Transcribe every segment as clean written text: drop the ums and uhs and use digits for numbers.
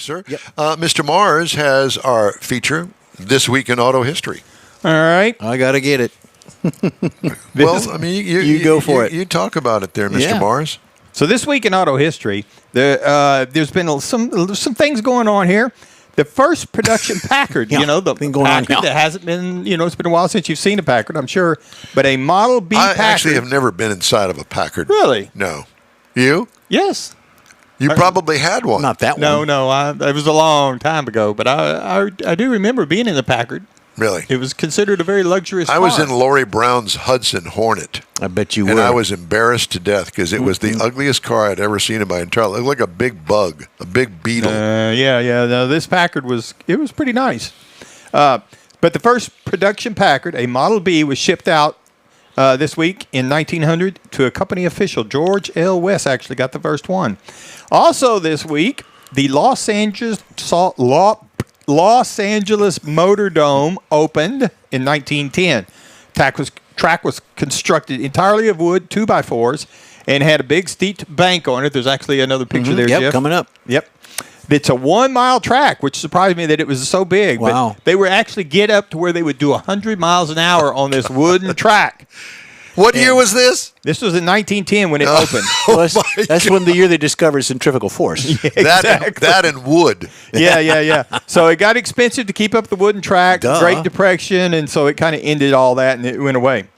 you, sir. Yep. Mr. Mars has our feature, This Week in Auto History. All right. I got to get it. Well, I mean, you go for it. You talk about it there, Mr. Yeah. Mars. So this week in auto history, there's been some things going on here. The first production Packard, Yeah, the been going on Packard now. that hasn't been, it's been a while since you've seen a Packard, I'm sure. But a Model B I Packard. actually have never been inside of a Packard. Really? No. You? Yes. You probably had one. Not that No, one. it was a long time ago, but I do remember being in the Packard. Really? It was considered a very luxurious I was car. in Lori Brown's Hudson Hornet. I bet you were. And I was embarrassed to death because it was the ugliest car I'd ever seen in my entire life. It looked like a big bug, a big beetle. Yeah. No, this Packard was pretty nice. But the first production Packard, a Model B, was shipped out this week in 1900 to a company official. George L. West actually got the first one. Also this week, the Los Angeles Motordome opened in 1910. Track was constructed entirely of wood, 2x4s, and had a big steep bank on it. There's actually another picture there, Yep, Jeff. coming up. Yep. It's a 1 mile track, which surprised me that it was so big. Wow. But they were actually get up to where they would do 100 miles an hour on this wooden track. What year was this? This was in 1910 when it opened. Well, that's when the year they discovered centrifugal force. That and wood. Yeah. So it got expensive to keep up the wooden track, Duh. Great Depression, and so it kind of ended all that and it went away.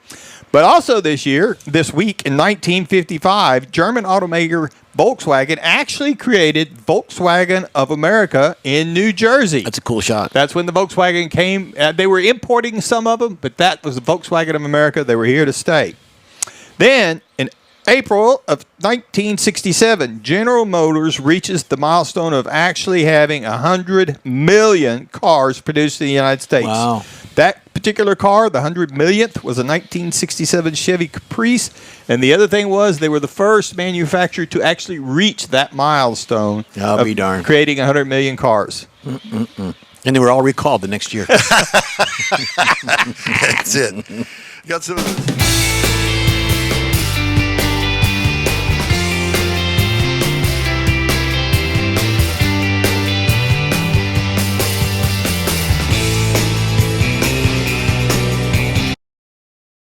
But also this week in 1955, German automaker Volkswagen actually created Volkswagen of America in New Jersey. That's a cool shot. That's when the Volkswagen came. They were importing some of them, but that was the Volkswagen of America. They were here to stay. Then, in April of 1967, General Motors reaches the milestone of actually having 100 million cars produced in the United States. Wow. That particular car, the 100 millionth, was a 1967 Chevy Caprice. And the other thing was they were the first manufacturer to actually reach that milestone I'll be darned. creating 100 million cars. And they were all recalled the next year. That's it. Got some of those.